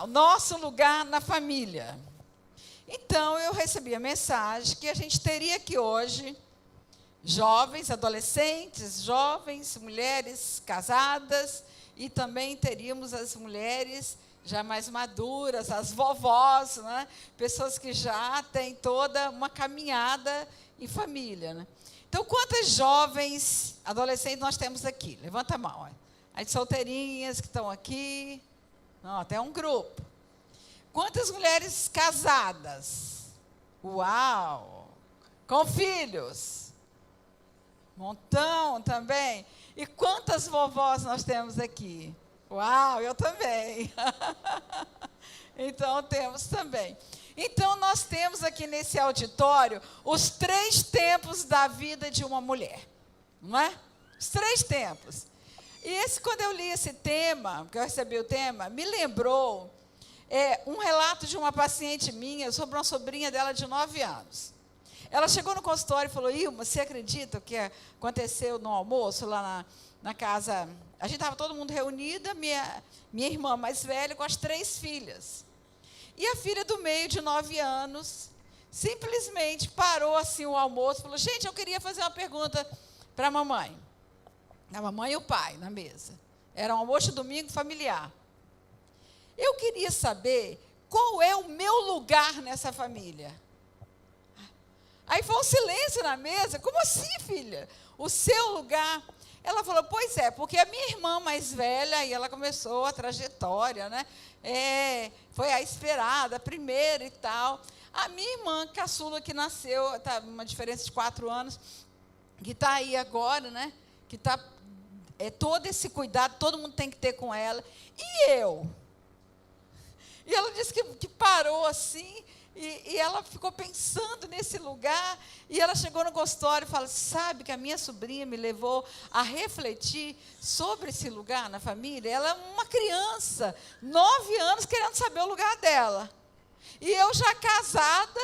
o nosso lugar na família. Então, eu recebi a mensagem que a gente teria aqui hoje jovens, adolescentes, jovens, mulheres casadas, e também teríamos as mulheres já mais maduras, as vovós, né? Pessoas que já têm toda uma caminhada em família. Né? Então, quantas jovens, adolescentes nós temos aqui? Levanta a mão. Olha. As solteirinhas que estão aqui. Não, até um grupo. Quantas mulheres casadas? Uau! Com filhos? Montão também. E quantas vovós nós temos aqui? Uau, eu também. Então, temos também. Então, nós temos aqui nesse auditório os 3 tempos da vida de uma mulher. Não é? Os 3 tempos. E quando eu li esse tema, que eu recebi o tema, me lembrou um relato de uma paciente minha sobre uma sobrinha dela de 9 anos. Ela chegou no consultório e falou: Ilma, você acredita o que aconteceu no almoço lá na casa? A gente estava todo mundo reunida, minha irmã mais velha com as 3 filhas. E a filha do meio, de 9 anos, simplesmente parou assim o almoço e falou: gente, eu queria fazer uma pergunta para a mamãe. A mamãe e o pai na mesa. Era um almoço de domingo familiar. Eu queria saber qual é o meu lugar nessa família. Aí foi um silêncio na mesa. Como assim, filha? O seu lugar? Ela falou: pois é, porque a minha irmã mais velha, e ela começou a trajetória, né? Foi a esperada, a primeira e tal. A minha irmã caçula, que nasceu, tá uma diferença de 4 anos, que está aí agora, né? Que está todo esse cuidado, todo mundo tem que ter com ela. E eu? E ela disse que parou assim, e ela ficou pensando nesse lugar, e ela chegou no consultório e falou: sabe que a minha sobrinha me levou a refletir sobre esse lugar na família? Ela é uma criança, 9 anos, querendo saber o lugar dela. E eu já casada,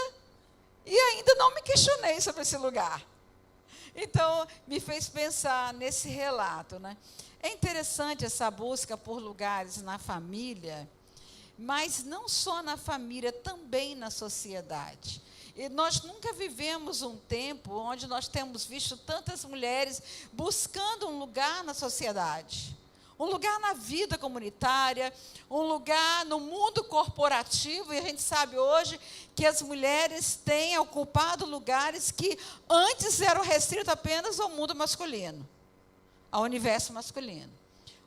e ainda não me questionei sobre esse lugar. Então, me fez pensar nesse relato. Né? É interessante essa busca por lugares na família, mas não só na família, também na sociedade. E nós nunca vivemos um tempo onde nós temos visto tantas mulheres buscando um lugar na sociedade, um lugar na vida comunitária, um lugar no mundo corporativo. E a gente sabe hoje que as mulheres têm ocupado lugares que antes eram restritos apenas ao mundo masculino, ao universo masculino.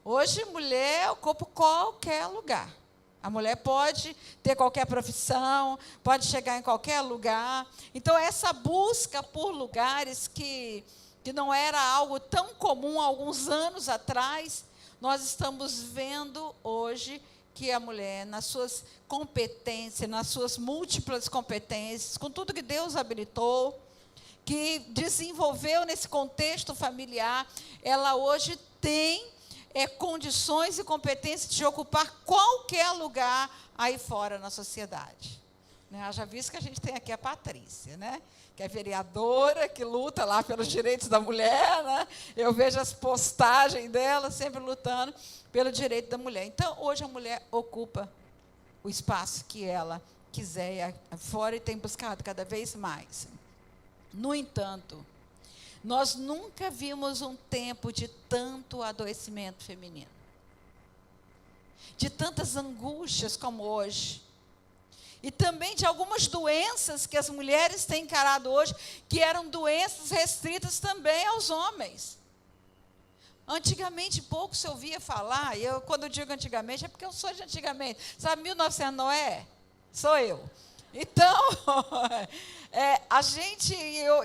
Hoje, mulher ocupa qualquer lugar. A mulher pode ter qualquer profissão, pode chegar em qualquer lugar. Então, essa busca por lugares que não era algo tão comum há alguns anos atrás, nós estamos vendo hoje que a mulher, nas suas competências, nas suas múltiplas competências, com tudo que Deus habilitou, que desenvolveu nesse contexto familiar, ela hoje tem condições e competências de ocupar qualquer lugar aí fora na sociedade. Né? Já visto que a gente tem aqui a Patrícia, né? Que é vereadora, que luta lá pelos direitos da mulher. Né? Eu vejo as postagens dela sempre lutando pelo direito da mulher. Então, hoje a mulher ocupa o espaço que ela quiser fora e tem buscado cada vez mais. No entanto, nós nunca vimos um tempo de tanto adoecimento feminino, de tantas angústias como hoje, e também de algumas doenças que as mulheres têm encarado hoje, que eram doenças restritas também aos homens. Antigamente, pouco se ouvia falar, e quando eu digo antigamente, é porque eu sou de antigamente. Sabe, 1900 Noé? Sou eu. Então,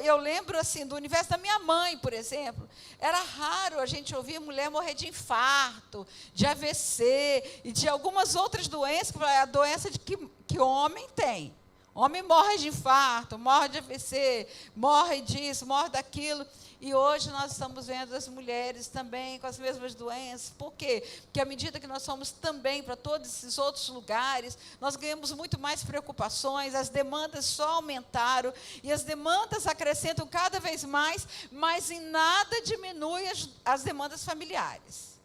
eu lembro assim, do universo da minha mãe, por exemplo. Era raro a gente ouvir mulher morrer de infarto, de AVC e de algumas outras doenças, que é a doença que homem tem. Homem morre de infarto, morre de AVC, morre disso, morre daquilo. E hoje nós estamos vendo as mulheres também com as mesmas doenças. Por quê? Porque à medida que nós somos também para todos esses outros lugares, nós ganhamos muito mais preocupações, as demandas só aumentaram, e as demandas acrescentam cada vez mais, mas em nada diminui as demandas familiares.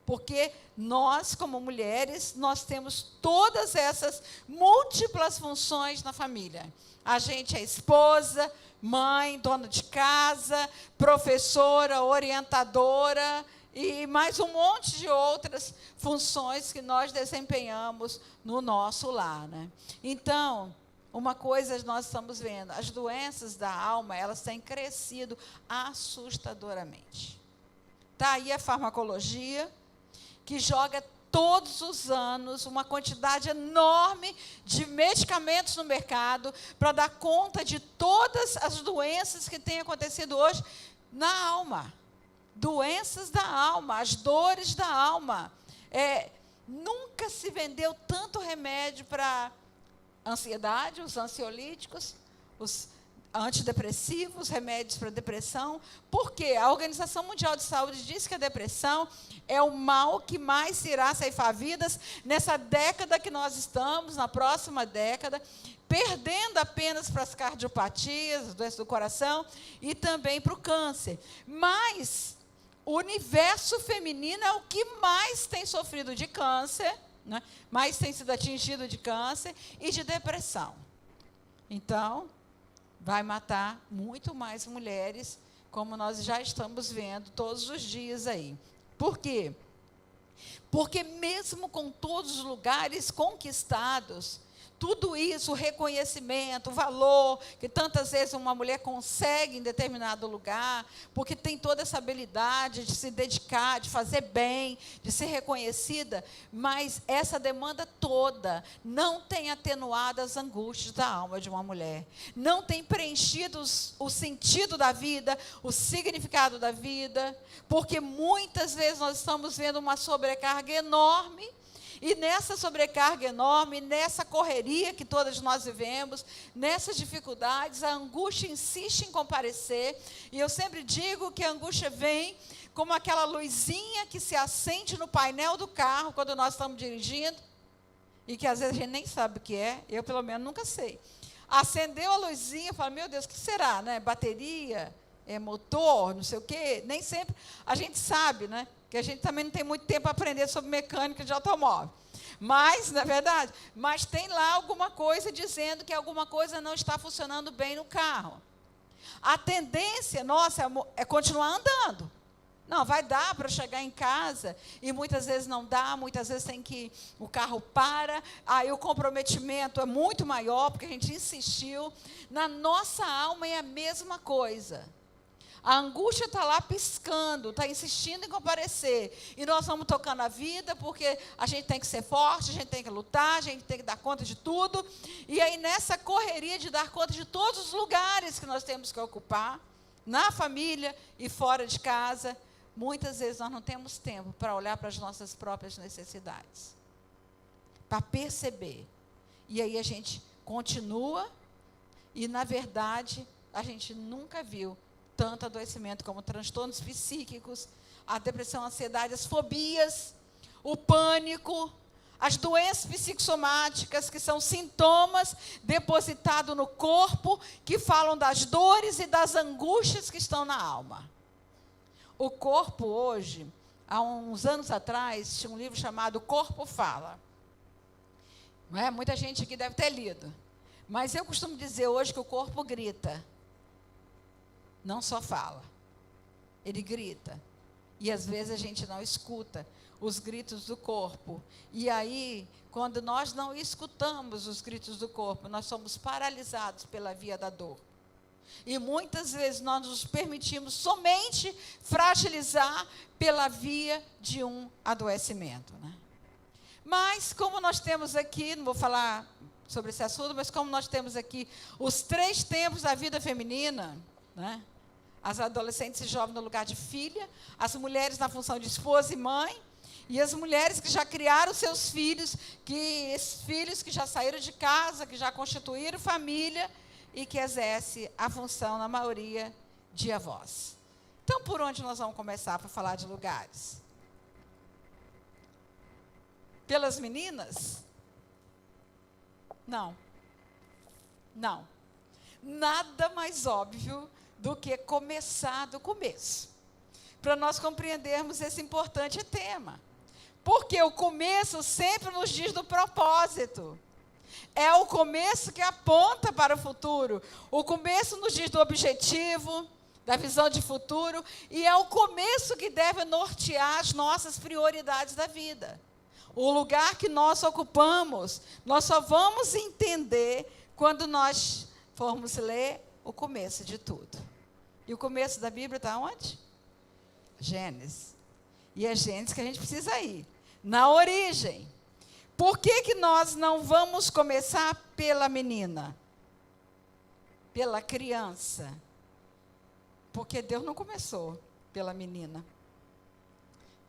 Porque nós, como mulheres, nós temos todas essas múltiplas funções na família. A gente é esposa, mãe, dona de casa, professora, orientadora e mais um monte de outras funções que nós desempenhamos no nosso lar, né? Então, uma coisa nós estamos vendo, as doenças da alma, elas têm crescido assustadoramente. Está aí a farmacologia, que joga todos os anos uma quantidade enorme de medicamentos no mercado para dar conta de todas as doenças que têm acontecido hoje na alma. Doenças da alma, as dores da alma. Nunca se vendeu tanto remédio para ansiedade, os ansiolíticos, os antidepressivos, remédios para depressão. Por quê? A Organização Mundial de Saúde diz que a depressão é o mal que mais irá ceifar vidas nessa década que nós estamos, na próxima década, perdendo apenas para as cardiopatias, as doenças do coração e também para o câncer. Mas o universo feminino é o que mais tem sofrido de câncer, né? Mais tem sido atingido de câncer e de depressão. Então, vai matar muito mais mulheres, como nós já estamos vendo todos os dias aí. Por quê? Porque mesmo com todos os lugares conquistados, tudo isso, o reconhecimento, o valor que tantas vezes uma mulher consegue em determinado lugar, porque tem toda essa habilidade de se dedicar, de fazer bem, de ser reconhecida, mas essa demanda toda não tem atenuado as angústias da alma de uma mulher, não tem preenchido o sentido da vida, o significado da vida, porque muitas vezes nós estamos vendo uma sobrecarga enorme. E nessa sobrecarga enorme, nessa correria que todas nós vivemos, nessas dificuldades, a angústia insiste em comparecer. E eu sempre digo que a angústia vem como aquela luzinha que se acende no painel do carro quando nós estamos dirigindo, e que às vezes a gente nem sabe o que é, eu pelo menos nunca sei. Acendeu a luzinha, fala, meu Deus, o que será, né? Bateria, motor, não sei o quê. Nem sempre a gente sabe, né? Que a gente também não tem muito tempo para aprender sobre mecânica de automóvel. Mas, na verdade, mas tem lá alguma coisa dizendo que alguma coisa não está funcionando bem no carro. A tendência nossa é continuar andando. Não, vai dar para chegar em casa, e muitas vezes não dá, muitas vezes o carro para, aí o comprometimento é muito maior, porque a gente insistiu. Na nossa alma é a mesma coisa. A angústia está lá piscando, está insistindo em comparecer. E nós vamos tocando a vida, porque a gente tem que ser forte, a gente tem que lutar, a gente tem que dar conta de tudo. E aí, nessa correria de dar conta de todos os lugares que nós temos que ocupar, na família e fora de casa, muitas vezes nós não temos tempo para olhar para as nossas próprias necessidades, para perceber. E aí a gente continua, e, na verdade, a gente nunca viu tanto adoecimento como transtornos psíquicos, a depressão, a ansiedade, as fobias, o pânico, as doenças psicossomáticas, que são sintomas depositados no corpo, que falam das dores e das angústias que estão na alma. O corpo hoje, há uns anos atrás, tinha um livro chamado Corpo Fala. Não é? Muita gente aqui deve ter lido. Mas eu costumo dizer hoje que o corpo grita. Não só fala, ele grita. E às vezes a gente não escuta os gritos do corpo. E aí, quando nós não escutamos os gritos do corpo, nós somos paralisados pela via da dor. E muitas vezes nós nos permitimos somente fragilizar pela via de um adoecimento, né? Mas, como nós temos aqui, não vou falar sobre esse assunto, mas como nós temos aqui os 3 tempos da vida feminina, né? As adolescentes e jovens no lugar de filha, as mulheres na função de esposa e mãe, e as mulheres que já criaram seus filhos, esses filhos que já saíram de casa, que já constituíram família e que exercem a função, na maioria, de avós. Então, por onde nós vamos começar para falar de lugares? Pelas meninas? Não. Não. Nada mais óbvio do que começar do começo, para nós compreendermos esse importante tema. Porque o começo sempre nos diz do propósito. É o começo que aponta para o futuro. O começo nos diz do objetivo, da visão de futuro, e é o começo que deve nortear as nossas prioridades da vida. O lugar que nós ocupamos, nós só vamos entender quando nós formos ler o começo de tudo. E o começo da Bíblia está onde? Gênesis. E é Gênesis que a gente precisa ir. Na origem. Por que nós não vamos começar pela menina? Pela criança? Porque Deus não começou pela menina.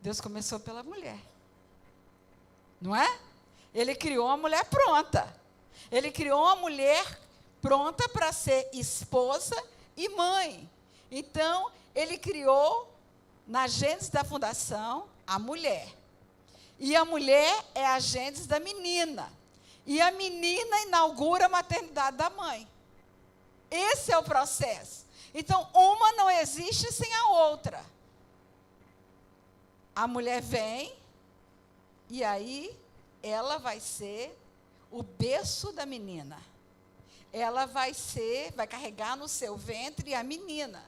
Deus começou pela mulher. Não é? Ele criou uma mulher pronta. Ele criou uma mulher pronta para ser esposa e mãe. Então, ele criou, na gênese da fundação, a mulher. E a mulher é a gênese da menina. E a menina inaugura a maternidade da mãe. Esse é o processo. Então, uma não existe sem a outra. A mulher vem, e aí ela vai ser o berço da menina. Ela vai carregar no seu ventre a menina,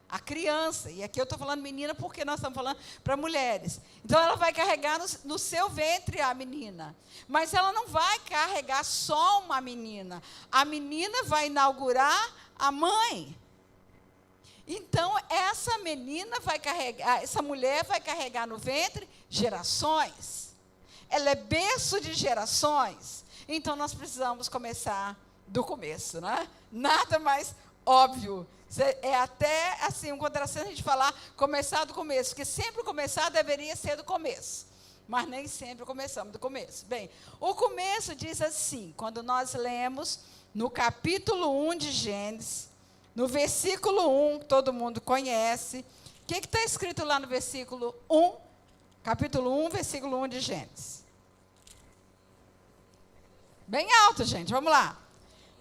a criança. E aqui eu estou falando menina porque nós estamos falando para mulheres. Então, ela vai carregar no seu ventre a menina. Mas ela não vai carregar só uma menina. A menina vai inaugurar a mãe. Então, essa mulher vai carregar no ventre gerações. Ela é berço de gerações. Então, nós precisamos começar do começo, né? Nada mais óbvio. É até assim, um contrassenso a gente falar começar do começo, porque sempre começar deveria ser do começo, mas nem sempre começamos do começo. Bem, o começo diz assim, quando nós lemos no capítulo 1 de Gênesis, no versículo 1, que todo mundo conhece, o que está escrito lá no versículo 1, capítulo 1, versículo 1 de Gênesis? Bem alto, gente, vamos lá.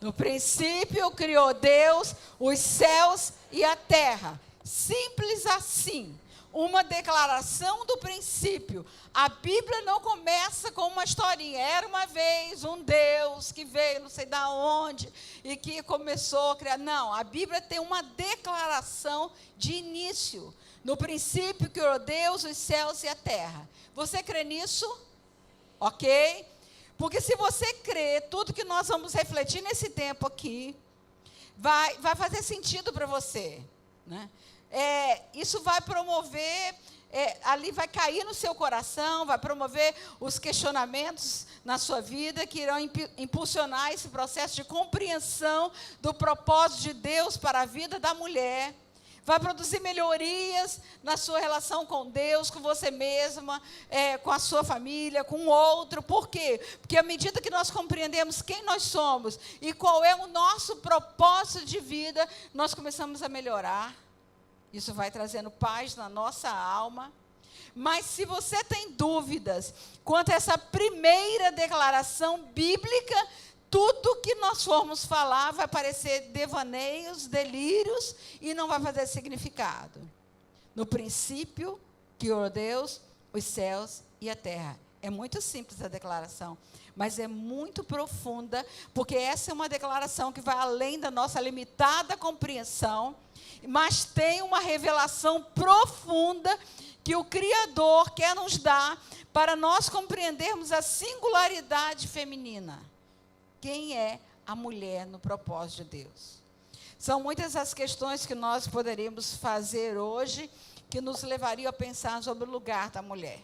No princípio criou Deus os céus e a terra. Simples assim. Uma declaração do princípio. A Bíblia não começa com uma historinha. Era uma vez um Deus que veio não sei de onde e que começou a criar. Não, a Bíblia tem uma declaração de início. No princípio criou Deus os céus e a terra. Você crê nisso? Ok? Porque se você crê, tudo que nós vamos refletir nesse tempo aqui, vai fazer sentido para você. Né? Isso vai promover, ali vai cair no seu coração, vai promover os questionamentos na sua vida, que irão impulsionar esse processo de compreensão do propósito de Deus para a vida da mulher. Vai produzir melhorias na sua relação com Deus, com você mesma, com a sua família, com o outro. Por quê? Porque à medida que nós compreendemos quem nós somos e qual é o nosso propósito de vida, nós começamos a melhorar. Isso vai trazendo paz na nossa alma. Mas se você tem dúvidas quanto a essa primeira declaração bíblica, tudo que nós formos falar vai parecer devaneios, delírios e não vai fazer significado. No princípio, criou Deus os céus e a terra. É muito simples a declaração, mas é muito profunda, porque essa é uma declaração que vai além da nossa limitada compreensão, mas tem uma revelação profunda que o Criador quer nos dar para nós compreendermos a singularidade feminina. Quem é a mulher no propósito de Deus? São muitas as questões que nós poderíamos fazer hoje que nos levariam a pensar sobre o lugar da mulher,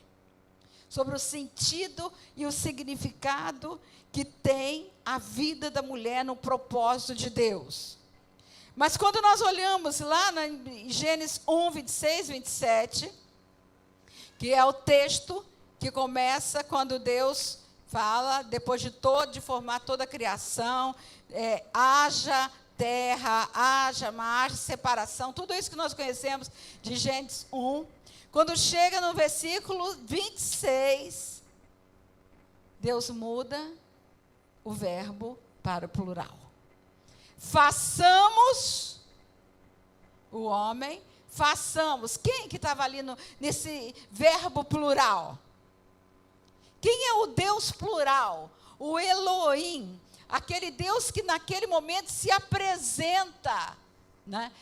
sobre o sentido e o significado que tem a vida da mulher no propósito de Deus. Mas quando nós olhamos lá em Gênesis 1, 26, 27, que é o texto que começa quando Deus fala, depois de formar toda a criação, haja terra, haja mar, separação, tudo isso que nós conhecemos de Gênesis 1. Quando chega no versículo 26, Deus muda o verbo para o plural. Façamos o homem, façamos. Quem que estava ali nesse verbo plural? Quem é o Deus plural? O Elohim, aquele Deus que naquele momento se apresenta, né,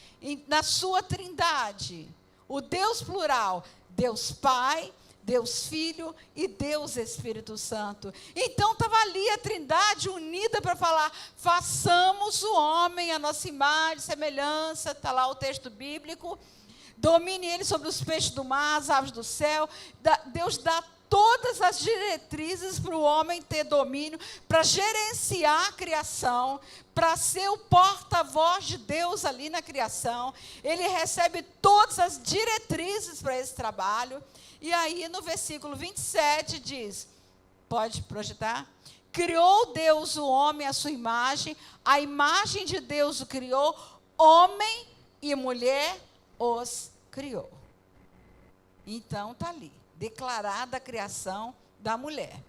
na sua trindade. O Deus plural, Deus Pai, Deus Filho e Deus Espírito Santo. Então estava ali a trindade unida para falar, façamos o homem a nossa imagem, semelhança, está lá o texto bíblico, domine ele sobre os peixes do mar, as aves do céu. Deus dá todas as diretrizes para o homem ter domínio, para gerenciar a criação, para ser o porta-voz de Deus ali na criação. Ele recebe todas as diretrizes para esse trabalho. E aí, no versículo 27, diz, pode projetar? Criou Deus o homem à sua imagem, a imagem de Deus o criou, homem e mulher os criou. Então, está ali, declarada a criação da mulher.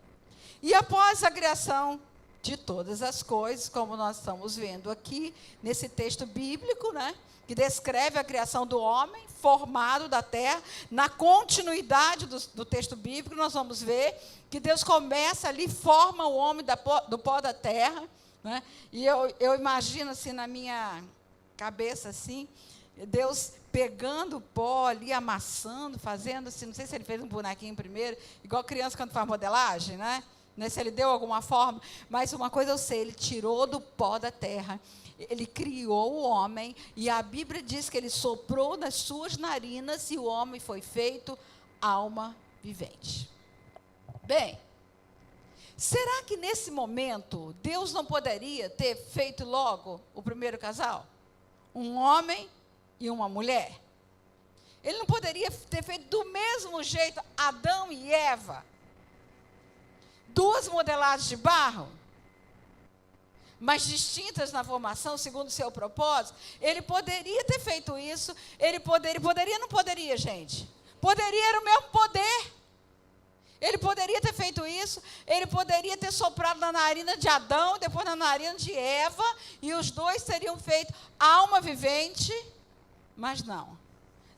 E após a criação de todas as coisas, como nós estamos vendo aqui, nesse texto bíblico, né, que descreve a criação do homem, formado da terra, na continuidade do texto bíblico, nós vamos ver que Deus começa ali, forma o homem do pó da terra, né? E eu imagino assim, na minha cabeça, assim, Deus pegando o pó ali, amassando, fazendo assim, não sei se ele fez um bonequinho primeiro, igual criança quando faz modelagem, né? Se ele deu alguma forma, mas uma coisa eu sei, ele tirou do pó da terra, ele criou o homem, e a Bíblia diz que ele soprou nas suas narinas e o homem foi feito alma vivente. Bem, será que nesse momento Deus não poderia ter feito logo o primeiro casal? Um homem e uma mulher? Ele não poderia ter feito do mesmo jeito Adão e Eva? Duas modelagens de barro, mas distintas na formação, segundo o seu propósito. Ele poderia ter feito isso, ele poderia, não poderia, gente? Poderia, era o mesmo poder. Ele poderia ter feito isso, ele poderia ter soprado na narina de Adão, depois na narina de Eva, e os dois teriam feito alma vivente, mas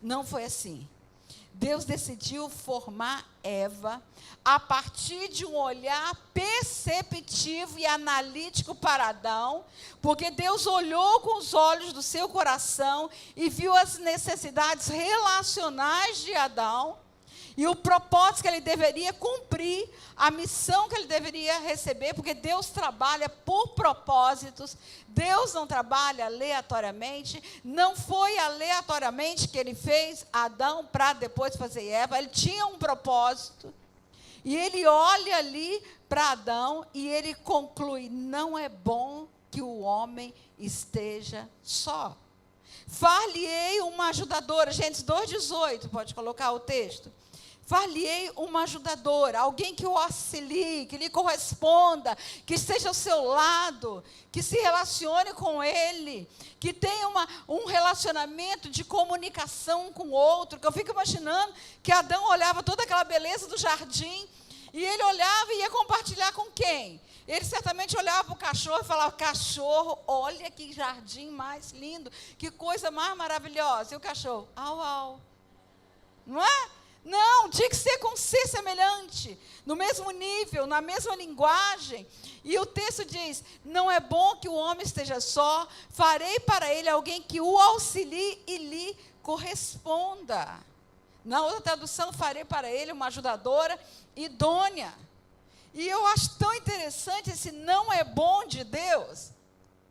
não foi assim. Deus decidiu formar Eva a partir de um olhar perceptivo e analítico para Adão, porque Deus olhou com os olhos do seu coração e viu as necessidades relacionais de Adão e o propósito que ele deveria cumprir, a missão que ele deveria receber, porque Deus trabalha por propósitos, Deus não trabalha aleatoriamente, não foi aleatoriamente que ele fez Adão para depois fazer Eva, ele tinha um propósito, e ele olha ali para Adão e ele conclui, não é bom que o homem esteja só. Far-lhe-ei uma ajudadora, Gênesis 2,18, pode colocar o texto. Far-lhe-ei uma ajudadora, alguém que o auxilie, que lhe corresponda, que esteja ao seu lado, que se relacione com ele, que tenha um relacionamento de comunicação com o outro, que eu fico imaginando que Adão olhava toda aquela beleza do jardim, e ele olhava e ia compartilhar com quem? Ele certamente olhava para o cachorro e falava, cachorro, olha que jardim mais lindo, que coisa mais maravilhosa. E o cachorro, au, au. Não é? Não, tinha que ser com um ser semelhante, no mesmo nível, na mesma linguagem. E o texto diz, não é bom que o homem esteja só, farei para ele alguém que o auxilie e lhe corresponda. Na outra tradução, farei para ele uma ajudadora idônea. E eu acho tão interessante esse não é bom de Deus,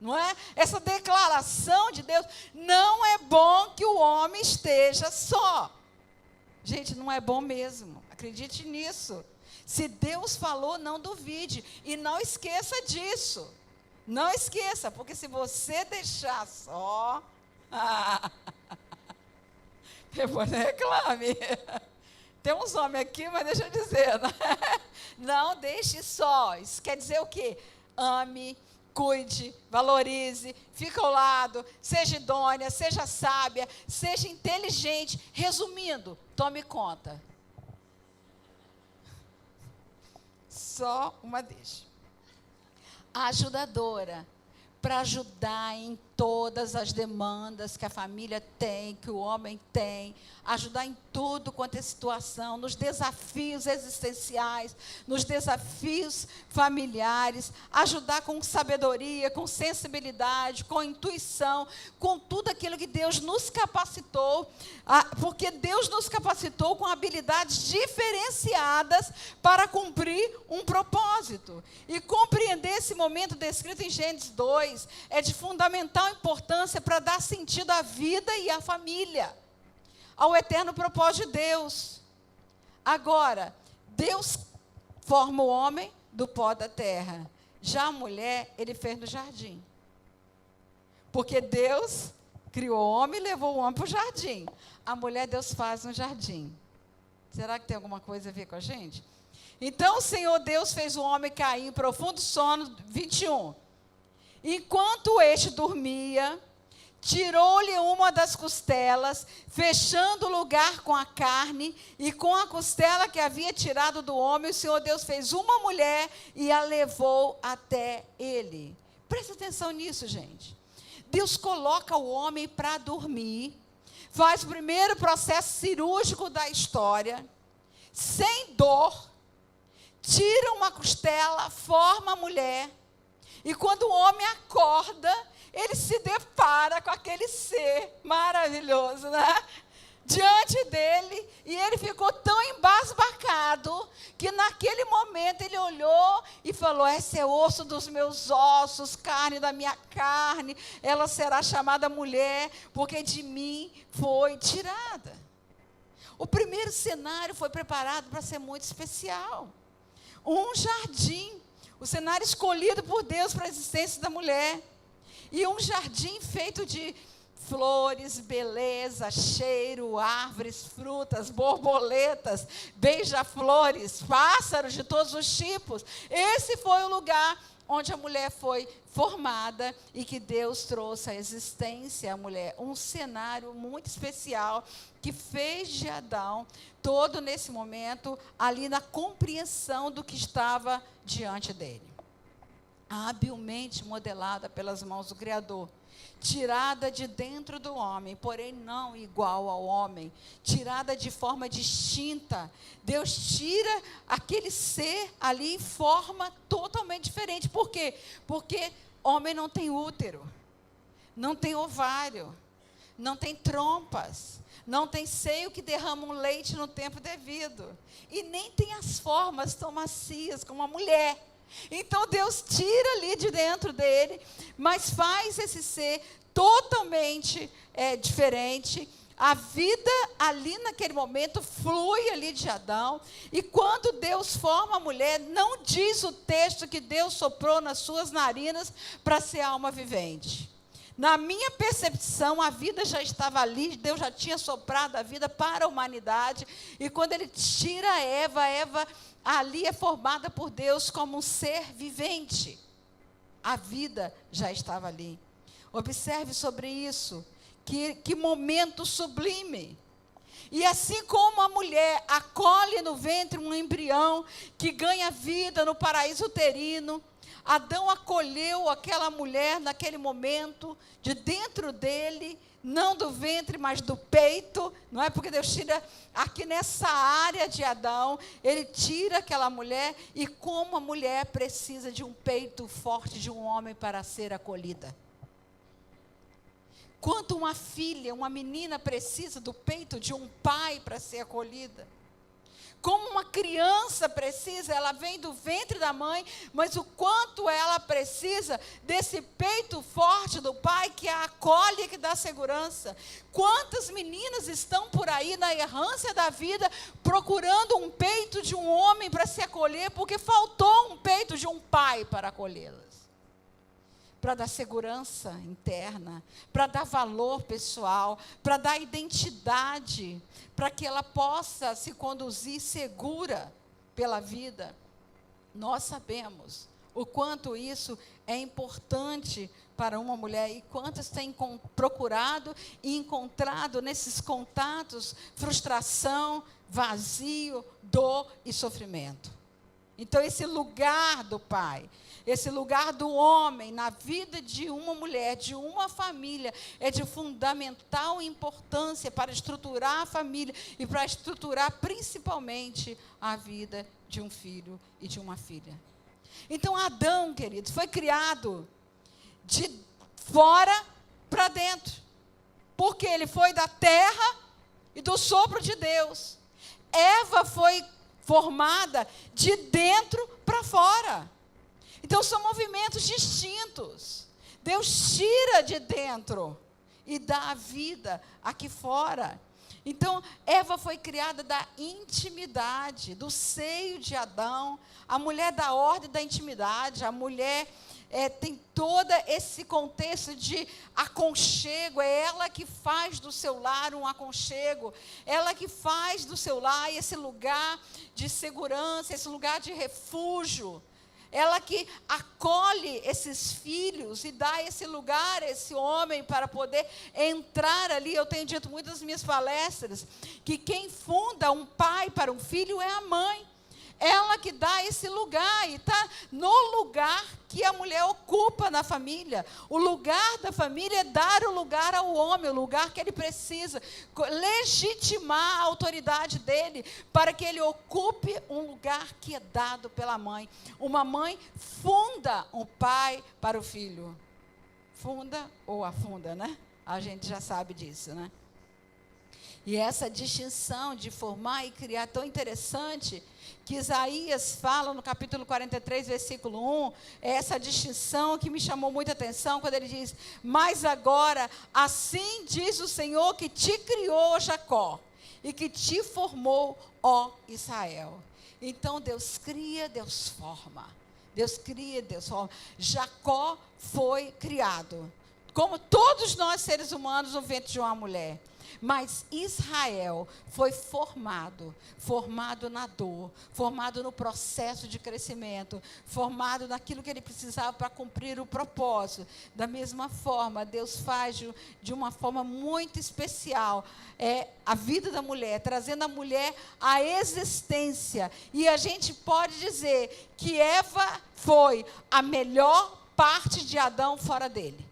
não é? Essa declaração de Deus, não é bom que o homem esteja só. Gente, não é bom mesmo, acredite nisso. Se Deus falou, não duvide. E não esqueça disso. Não esqueça, porque se você deixar só... depois não reclame. Tem uns homens aqui, mas deixa eu dizer. Não deixe só. Isso quer dizer o quê? Ame, cuide, valorize, fique ao lado, seja idônea, seja sábia, seja inteligente. Resumindo, tome conta. Só uma deixa. Ajudadora, para ajudar em todas as demandas que a família tem, que o homem tem, ajudar em tudo quanto é situação, nos desafios existenciais, nos desafios familiares, ajudar com sabedoria, com sensibilidade, com intuição, com tudo aquilo que Deus nos capacitou, porque Deus nos capacitou com habilidades diferenciadas para cumprir um propósito. E compreender esse momento descrito em Gênesis 2 é de fundamental importância para dar sentido à vida e à família, ao eterno propósito de Deus. Agora, Deus forma o homem do pó da terra. Já a mulher, ele fez no jardim. Porque Deus criou o homem e levou o homem para o jardim. A mulher, Deus faz no jardim. Será que tem alguma coisa a ver com a gente? Então, o Senhor Deus fez o homem cair em profundo sono, 21. Enquanto este dormia, tirou-lhe uma das costelas, fechando o lugar com a carne, e com a costela que havia tirado do homem, o Senhor Deus fez uma mulher e a levou até ele. Presta atenção nisso, gente. Deus coloca o homem para dormir, faz o primeiro processo cirúrgico da história, sem dor, tira uma costela, forma a mulher, e quando o homem acorda, ele se depara com aquele ser maravilhoso, né? Diante dele, e ele ficou tão embasbacado, que naquele momento ele olhou e falou: esse é osso dos meus ossos, carne da minha carne, ela será chamada mulher, porque de mim foi tirada. O primeiro cenário foi preparado para ser muito especial. Um jardim, o cenário escolhido por Deus para a existência da mulher. E um jardim feito de flores, beleza, cheiro, árvores, frutas, borboletas, beija-flores, pássaros de todos os tipos. Esse foi o lugar onde a mulher foi formada e que Deus trouxe à existência a mulher. Um cenário muito especial que fez de Adão, todo nesse momento, ali na compreensão do que estava diante dele. Habilmente modelada pelas mãos do Criador, tirada de dentro do homem, porém não igual ao homem, tirada de forma distinta. Deus tira aquele ser ali em forma totalmente diferente. Por quê? Porque homem não tem útero, não tem ovário, não tem trompas, não tem seio que derrama um leite no tempo devido, e nem tem as formas tão macias como a mulher. Então Deus tira ali de dentro dele, mas faz esse ser totalmente diferente. A vida ali naquele momento flui ali de Adão, e quando Deus forma a mulher, não diz o texto que Deus soprou nas suas narinas para ser alma vivente. Na minha percepção, a vida já estava ali, Deus já tinha soprado a vida para a humanidade, e quando ele tira Eva ali é formada por Deus como um ser vivente. A vida já estava ali. Observe sobre isso, que momento sublime. E assim como a mulher acolhe no ventre um embrião que ganha vida no paraíso uterino, Adão acolheu aquela mulher naquele momento, de dentro dele, não do ventre, mas do peito, não é? Porque Deus tira aqui nessa área de Adão, ele tira aquela mulher, e como a mulher precisa de um peito forte de um homem para ser acolhida. Quanto uma filha, uma menina precisa do peito de um pai para ser acolhida. Como uma criança precisa, ela vem do ventre da mãe, mas o quanto ela precisa desse peito forte do pai que a acolhe e que dá segurança. Quantas meninas estão por aí na errância da vida procurando um peito de um homem para se acolher, porque faltou um peito de um pai para acolhê-las. Para dar segurança interna, para dar valor pessoal, para dar identidade, para que ela possa se conduzir segura pela vida. Nós sabemos o quanto isso é importante para uma mulher, e quantas têm procurado e encontrado nesses contatos frustração, vazio, dor e sofrimento. Então, esse lugar do pai, esse lugar do homem na vida de uma mulher, de uma família, é de fundamental importância para estruturar a família e para estruturar principalmente a vida de um filho e de uma filha. Então, Adão, queridos, foi criado de fora para dentro, porque ele foi da terra e do sopro de Deus. Eva foi formada de dentro para fora. Então, são movimentos distintos. Deus tira de dentro e dá a vida aqui fora. Então, Eva foi criada da intimidade, do seio de Adão. A mulher da ordem da intimidade, a mulher tem todo esse contexto de aconchego, é ela que faz do seu lar um aconchego, ela que faz do seu lar esse lugar de segurança, esse lugar de refúgio, ela que acolhe esses filhos e dá esse lugar a esse homem para poder entrar ali. Eu tenho dito muito nas minhas palestras que quem funda um pai para um filho é a mãe. Ela que dá esse lugar, e está no lugar que a mulher ocupa na família. O lugar da família é dar o lugar ao homem, o lugar que ele precisa, legitimar a autoridade dele, para que ele ocupe um lugar que é dado pela mãe. Uma mãe funda um pai para o filho. Funda ou afunda, né? A gente já sabe disso, né? E essa distinção de formar e criar é tão interessante, que Isaías fala no capítulo 43, versículo 1, é essa distinção que me chamou muita atenção, quando ele diz: mas agora, assim diz o Senhor que te criou, Jacó, e que te formou, ó Israel. Então, Deus cria, Deus forma. Deus cria, Deus forma. Jacó foi criado, como todos nós seres humanos, no ventre de uma mulher. Mas Israel foi formado na dor, formado no processo de crescimento, formado naquilo que ele precisava para cumprir o propósito. Da mesma forma, Deus faz de uma forma muito especial a vida da mulher, trazendo a mulher à existência. E a gente pode dizer que Eva foi a melhor parte de Adão fora dele.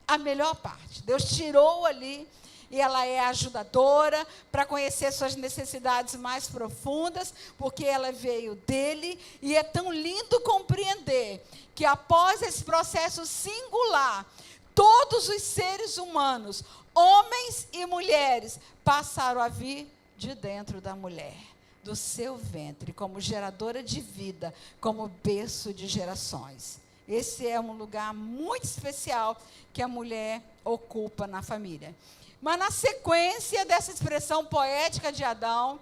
A melhor parte. Deus tirou ali. E ela é ajudadora para conhecer suas necessidades mais profundas, porque ela veio dele. E é tão lindo compreender que após esse processo singular, todos os seres humanos, homens e mulheres, passaram a vir de dentro da mulher, do seu ventre, como geradora de vida, como berço de gerações. Esse é um lugar muito especial que a mulher ocupa na família. Mas na sequência dessa expressão poética de Adão,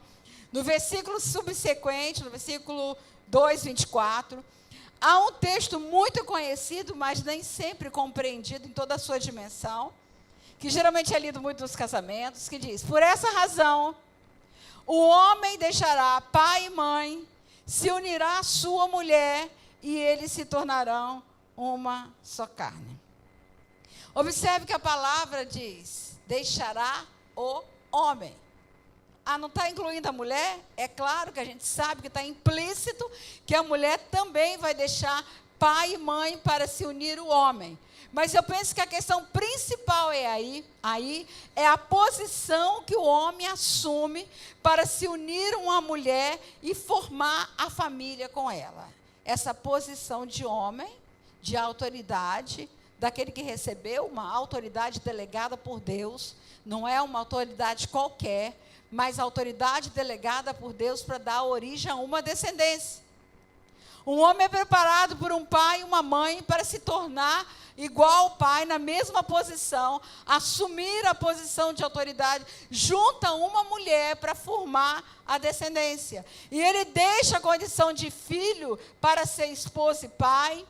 no versículo subsequente, no versículo 2, 24, há um texto muito conhecido, mas nem sempre compreendido em toda a sua dimensão, que geralmente é lido muito nos casamentos, que diz: por essa razão, o homem deixará pai e mãe, se unirá à sua mulher, e eles se tornarão uma só carne. Observe que a palavra diz: deixará o homem. Não está incluindo a mulher? É claro que a gente sabe que está implícito que a mulher também vai deixar pai e mãe para se unir o homem. Mas eu penso que a questão principal aí é a posição que o homem assume para se unir a uma mulher e formar a família com ela. Essa posição de homem, de autoridade, daquele que recebeu uma autoridade delegada por Deus, não é uma autoridade qualquer, mas autoridade delegada por Deus para dar origem a uma descendência. Um homem é preparado por um pai e uma mãe para se tornar igual ao pai, na mesma posição, assumir a posição de autoridade, junto a uma mulher para formar a descendência. E ele deixa a condição de filho para ser esposo e pai,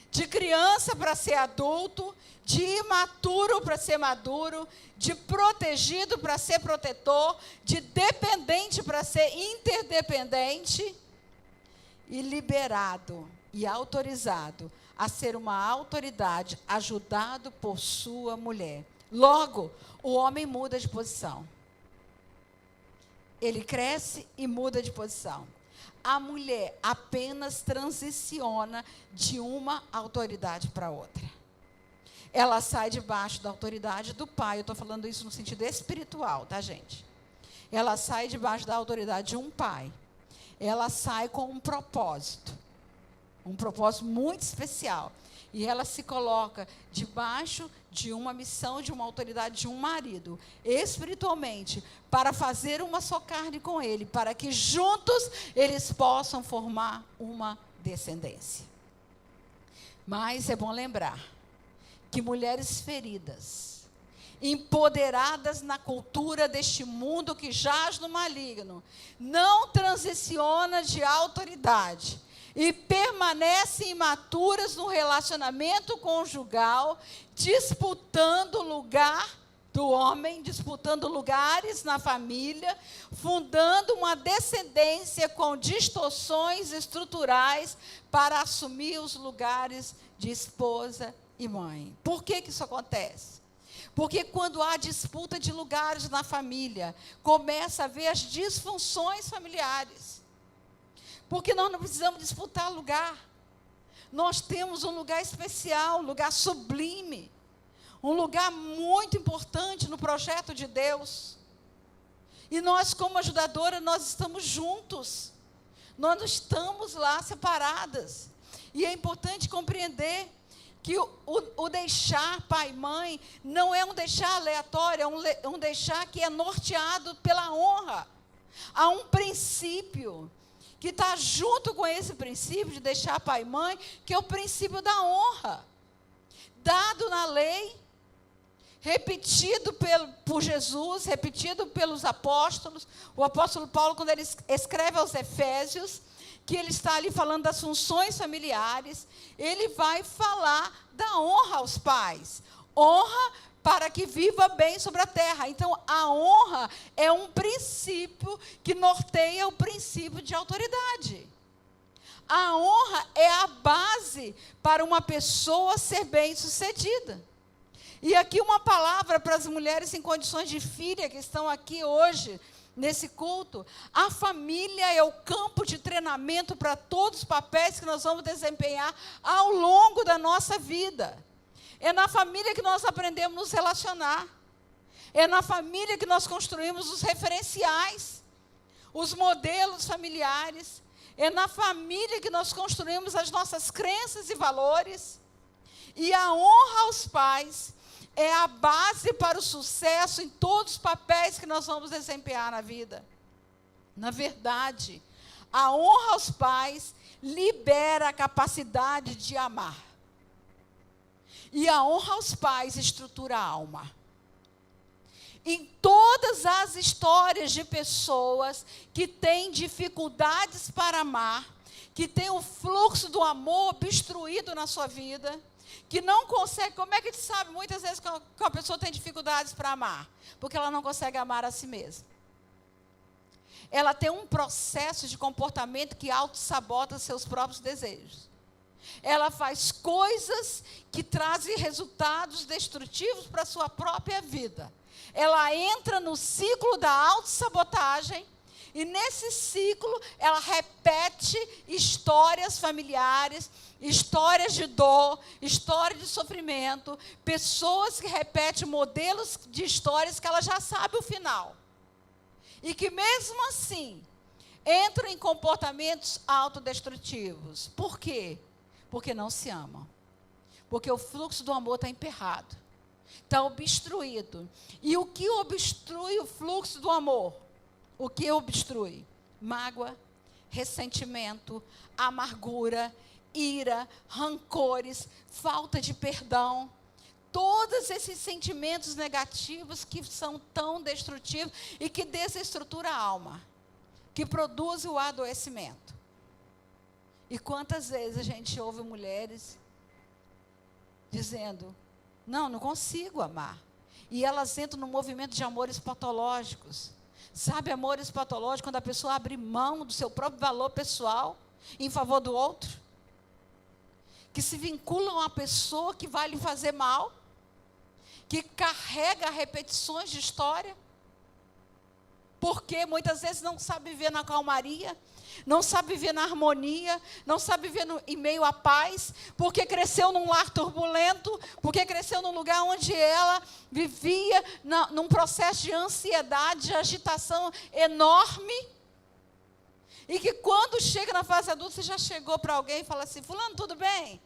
de criança para ser adulto, de imaturo para ser maduro, de protegido para ser protetor, de dependente para ser interdependente, e liberado e autorizado a ser uma autoridade, ajudado por sua mulher. Logo, o homem muda de posição. Ele cresce e muda de posição. a mulher apenas transiciona de uma autoridade para outra. Ela sai debaixo da autoridade do pai. Eu estou falando isso no sentido espiritual, tá, gente? Ela sai debaixo da autoridade de um pai. Ela sai com um propósito muito especial. E ela se coloca debaixo de uma missão, de uma autoridade de um marido, espiritualmente, para fazer uma só carne com ele, para que juntos eles possam formar uma descendência. Mas é bom lembrar que mulheres feridas, empoderadas na cultura deste mundo que jaz no maligno, não transiciona de autoridade e permanecem imaturas no relacionamento conjugal, disputando lugar do homem, disputando lugares na família, fundando uma descendência com distorções estruturais para assumir os lugares de esposa e mãe. Por que isso acontece? Porque quando há disputa de lugares na família, começa a haver as disfunções familiares. Porque nós não precisamos disputar lugar. Nós temos um lugar especial, um lugar sublime, um lugar muito importante no projeto de Deus. E nós, como ajudadora, nós estamos juntos. Nós não estamos lá separadas. E é importante compreender que o deixar pai e mãe não é um deixar aleatório, é um deixar que é norteado pela honra. Há um princípio que está junto com esse princípio de deixar pai e mãe, que é o princípio da honra, dado na lei, repetido por Jesus, repetido pelos apóstolos. O apóstolo Paulo, quando ele escreve aos Efésios, que ele está ali falando das funções familiares, ele vai falar da honra aos pais. Honra para que viva bem sobre a terra. Então, a honra é um princípio que norteia o princípio de autoridade. A honra é a base para uma pessoa ser bem-sucedida. E aqui uma palavra para as mulheres em condições de filha que estão aqui hoje, nesse culto. A família é o campo de treinamento para todos os papéis que nós vamos desempenhar ao longo da nossa vida. É na família que nós aprendemos a nos relacionar. É na família que nós construímos os referenciais, os modelos familiares. É na família que nós construímos as nossas crenças e valores. E a honra aos pais é a base para o sucesso em todos os papéis que nós vamos desempenhar na vida. Na verdade, a honra aos pais libera a capacidade de amar. E a honra aos pais estrutura a alma. Em todas as histórias de pessoas que têm dificuldades para amar, que têm o fluxo do amor obstruído na sua vida, que não consegue, como é que a gente sabe muitas vezes que uma pessoa tem dificuldades para amar? Porque ela não consegue amar a si mesma. Ela tem um processo de comportamento que auto-sabota seus próprios desejos. Ela faz coisas que trazem resultados destrutivos para a sua própria vida. Ela entra no ciclo da autossabotagem e nesse ciclo ela repete histórias familiares, histórias de dor, histórias de sofrimento, pessoas que repetem modelos de histórias que ela já sabe o final. E que mesmo assim entram em comportamentos autodestrutivos. Por quê? Porque não se amam. Porque o fluxo do amor está emperrado. Está obstruído. E o que obstrui o fluxo do amor? O que obstrui? Mágoa, ressentimento, amargura, ira, rancores, falta de perdão. Todos esses sentimentos negativos que são tão destrutivos e que desestruturam a alma. Que produzem o adoecimento. E quantas vezes a gente ouve mulheres dizendo, não consigo amar. E elas entram no movimento de amores patológicos. Sabe, amores patológicos, quando a pessoa abre mão do seu próprio valor pessoal em favor do outro? Que se vinculam a uma pessoa que vai lhe fazer mal, que carrega repetições de história, porque muitas vezes não sabe viver na calmaria, não sabe viver na harmonia, não sabe viver em meio à paz, porque cresceu num lar turbulento, porque cresceu num lugar onde ela vivia num processo de ansiedade, de agitação enorme, e que quando chega na fase adulta, você já chegou para alguém e fala assim, fulano, tudo bem?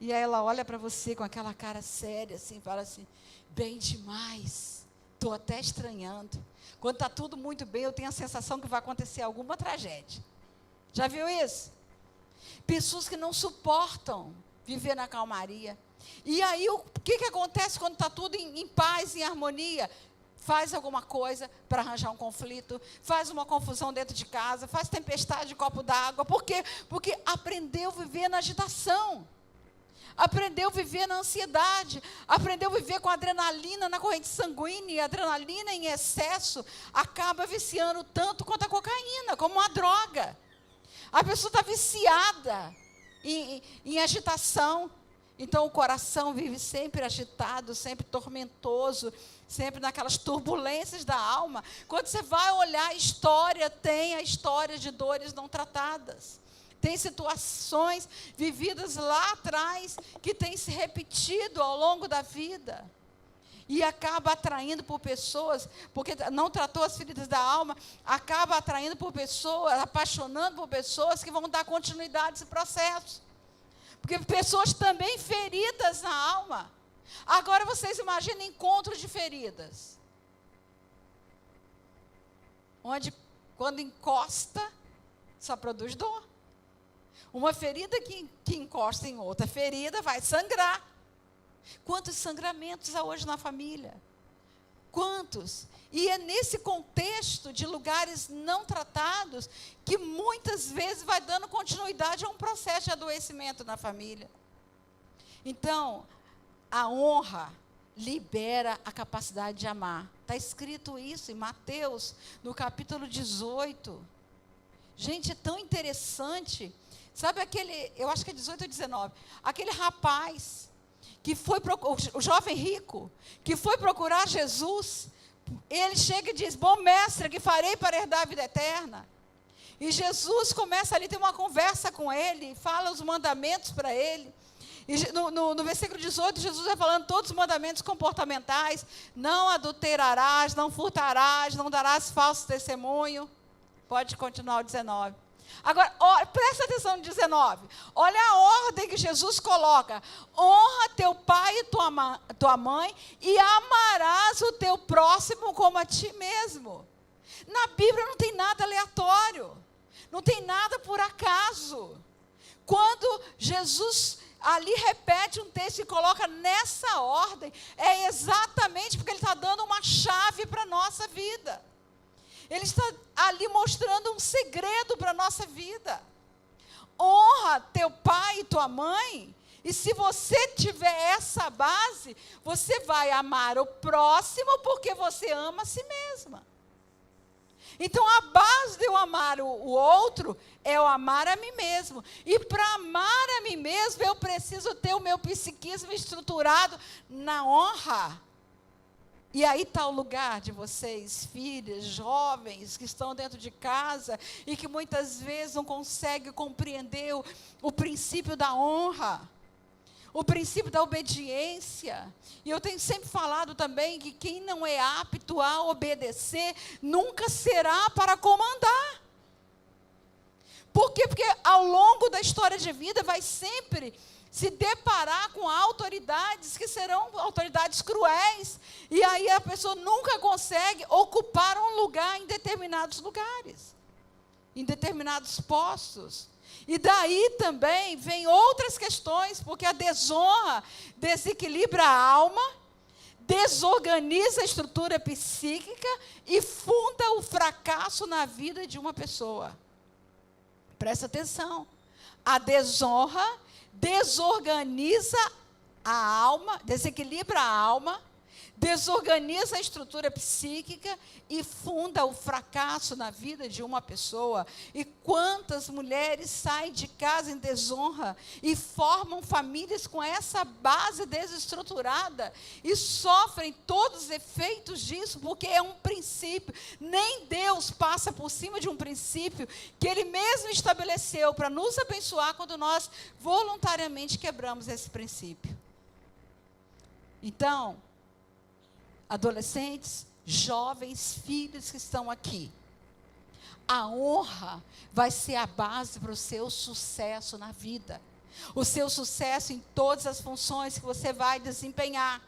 E aí ela olha para você com aquela cara séria, assim, fala assim, bem demais, estou até estranhando. Quando está tudo muito bem, eu tenho a sensação que vai acontecer alguma tragédia. Já viu isso? Pessoas que não suportam viver na calmaria. E aí, o que acontece quando está tudo em paz, em harmonia? Faz alguma coisa para arranjar um conflito, faz uma confusão dentro de casa, faz tempestade de copo d'água. Por quê? Porque aprendeu a viver na agitação. Aprendeu a viver na ansiedade, aprendeu a viver com adrenalina na corrente sanguínea, e a adrenalina em excesso acaba viciando tanto quanto a cocaína, como uma droga. A pessoa está viciada em agitação, então o coração vive sempre agitado, sempre tormentoso, sempre naquelas turbulências da alma. Quando você vai olhar a história, tem a história de dores não tratadas. Tem situações vividas lá atrás que têm se repetido ao longo da vida. E acaba atraindo por pessoas, porque não tratou as feridas da alma, acaba atraindo por pessoas, apaixonando por pessoas que vão dar continuidade a esse processo. Porque pessoas também feridas na alma. Agora vocês imaginem encontros de feridas. Onde, quando encosta, só produz dor. Uma ferida que encosta em outra ferida vai sangrar. Quantos sangramentos há hoje na família? Quantos? E é nesse contexto de lugares não tratados que muitas vezes vai dando continuidade a um processo de adoecimento na família. Então, a honra libera a capacidade de amar. Está escrito isso em Mateus, no capítulo 18. Gente, é tão interessante. Sabe aquele, eu acho que é 18 ou 19, aquele rapaz, que foi, o jovem rico, que foi procurar Jesus, ele chega e diz, bom mestre, que farei para herdar a vida eterna? E Jesus começa ali, tem uma conversa com ele, fala os mandamentos para ele. E no versículo 18, Jesus vai falando todos os mandamentos comportamentais, não adulterarás, não furtarás, não darás falso testemunho. Pode continuar o 19. Agora, presta atenção no 19. Olha a ordem que Jesus coloca. Honra teu pai e tua mãe e amarás o teu próximo como a ti mesmo. Na Bíblia não tem nada aleatório. Não tem nada por acaso. Quando Jesus ali repete um texto e coloca nessa ordem, é exatamente porque ele está dando uma chave para a nossa vida. Ele está ali mostrando um segredo para a nossa vida. Honra teu pai e tua mãe, e se você tiver essa base, você vai amar o próximo porque você ama a si mesma. Então, a base de eu amar o outro é eu amar a mim mesmo. E para amar a mim mesmo, eu preciso ter o meu psiquismo estruturado na honra. E aí está o lugar de vocês, filhas, jovens, que estão dentro de casa e que muitas vezes não conseguem compreender o princípio da honra, o princípio da obediência. E eu tenho sempre falado também que quem não é apto a obedecer, nunca será para comandar. Por quê? Porque ao longo da história de vida vai sempre se deparar com autoridades que serão autoridades cruéis, e aí a pessoa nunca consegue ocupar um lugar em determinados lugares, em determinados postos. E daí também vem outras questões, porque a desonra desequilibra a alma, desorganiza a estrutura psíquica e funda o fracasso na vida de uma pessoa. Presta atenção, a desonra desorganiza a alma, desequilibra a alma, desorganiza a estrutura psíquica e funda o fracasso na vida de uma pessoa. E quantas mulheres saem de casa em desonra e formam famílias com essa base desestruturada e sofrem todos os efeitos disso, porque é um princípio. Nem Deus passa por cima de um princípio que Ele mesmo estabeleceu para nos abençoar quando nós voluntariamente quebramos esse princípio. Então, adolescentes, jovens, filhos que estão aqui, a honra vai ser a base para o seu sucesso na vida. O seu sucesso em todas as funções que você vai desempenhar.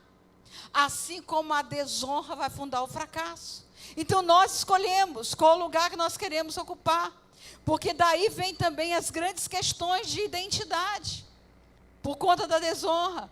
Assim como a desonra vai fundar o fracasso. Então nós escolhemos qual lugar que nós queremos ocupar. Porque daí vem também as grandes questões de identidade. Por conta da desonra.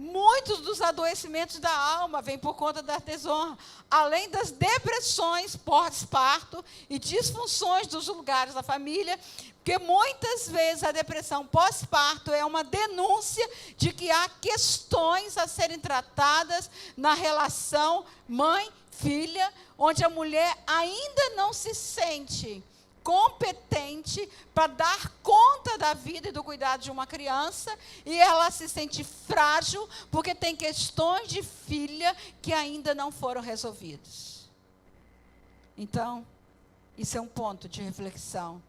Muitos dos adoecimentos da alma vêm por conta da desonra, além das depressões pós-parto e disfunções dos lugares da família, porque muitas vezes a depressão pós-parto é uma denúncia de que há questões a serem tratadas na relação mãe-filha, onde a mulher ainda não se sente competente para dar conta da vida e do cuidado de uma criança, e ela se sente frágil porque tem questões de filha que ainda não foram resolvidas. Então, isso é um ponto de reflexão.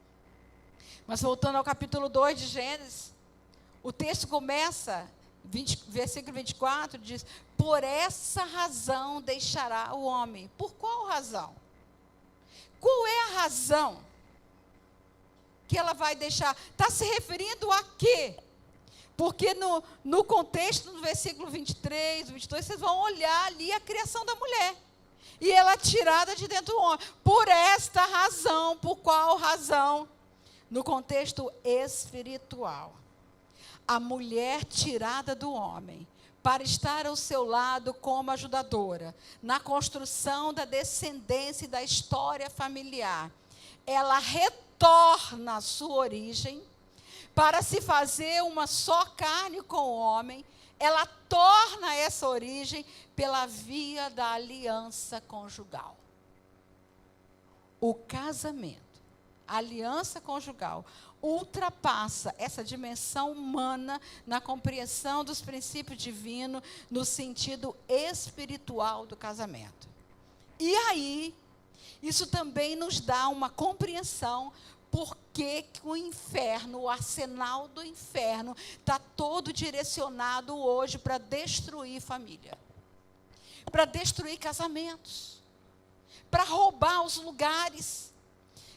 Mas voltando ao capítulo 2 de Gênesis, o texto começa, versículo 24, diz: por essa razão deixará o homem. Por qual razão? Qual é a razão que ela vai deixar? Está se referindo a quê? Porque no contexto, no versículo 23, 22, vocês vão olhar ali a criação da mulher. E ela é tirada de dentro do homem. Por esta razão, por qual razão? No contexto espiritual. A mulher tirada do homem, para estar ao seu lado como ajudadora, na construção da descendência e da história familiar. Ela retorna à sua origem, para se fazer uma só carne com o homem. Ela torna essa origem pela via da aliança conjugal. O casamento, a aliança conjugal, ultrapassa essa dimensão humana na compreensão dos princípios divinos, no sentido espiritual do casamento. E aí, isso também nos dá uma compreensão por que o inferno, o arsenal do inferno, está todo direcionado hoje para destruir família, para destruir casamentos, para roubar os lugares,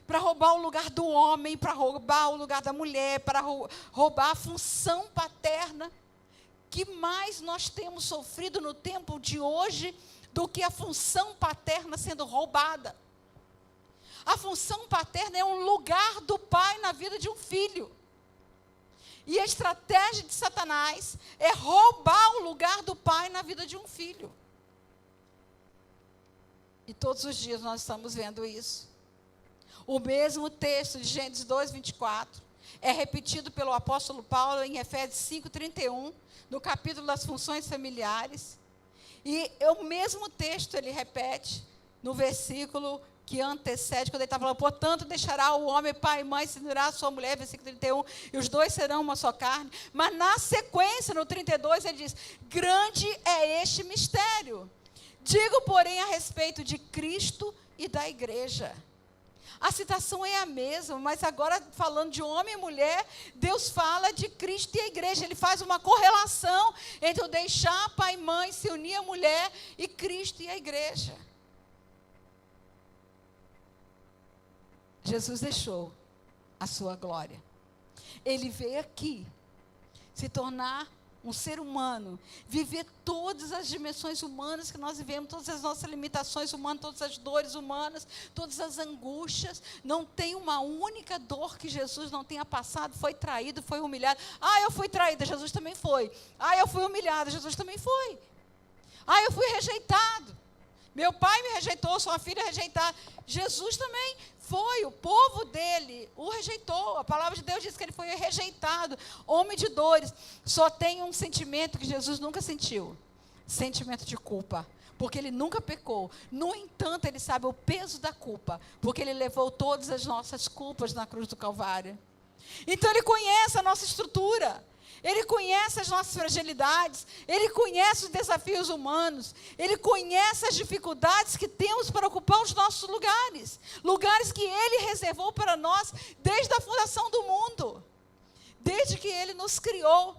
para roubar o lugar do homem, para roubar o lugar da mulher, para roubar a função paterna. Que mais nós temos sofrido no tempo de hoje do que a função paterna sendo roubada? A função paterna é um lugar do pai na vida de um filho. E a estratégia de Satanás é roubar o lugar do pai na vida de um filho. E todos os dias nós estamos vendo isso. O mesmo texto de Gênesis 2, 24, é repetido pelo apóstolo Paulo em Efésios 5, 31, no capítulo das funções familiares. E o mesmo texto ele repete no versículo que antecede, quando ele está falando: portanto, deixará o homem pai e mãe, se unirá a sua mulher, versículo 31, e os dois serão uma só carne. Mas na sequência, no 32, ele diz: grande é este mistério. Digo, porém, a respeito de Cristo e da igreja. A citação é a mesma, mas agora falando de homem e mulher, Deus fala de Cristo e a igreja. Ele faz uma correlação entre o deixar pai e mãe, se unir à mulher, e Cristo e a igreja. Jesus deixou a sua glória. Ele veio aqui se tornar um ser humano, viver todas as dimensões humanas que nós vivemos, todas as nossas limitações humanas, todas as dores humanas, todas as angústias. Não tem uma única dor que Jesus não tenha passado. Foi traído, foi humilhado. Ah, eu fui traída, Jesus também foi. Ah, eu fui humilhada, Jesus também foi. Ah, eu fui rejeitado. Meu pai me rejeitou, sou uma filha rejeitada. Jesus também foi, o povo dele o rejeitou. A palavra de Deus diz que ele foi rejeitado, homem de dores. Só tem um sentimento que Jesus nunca sentiu: sentimento de culpa, porque ele nunca pecou. No entanto, ele sabe o peso da culpa, porque ele levou todas as nossas culpas na cruz do Calvário. Então ele conhece a nossa estrutura, ele conhece as nossas fragilidades, ele conhece os desafios humanos, ele conhece as dificuldades que temos para ocupar os nossos lugares, lugares que ele reservou para nós desde a fundação do mundo, desde que ele nos criou.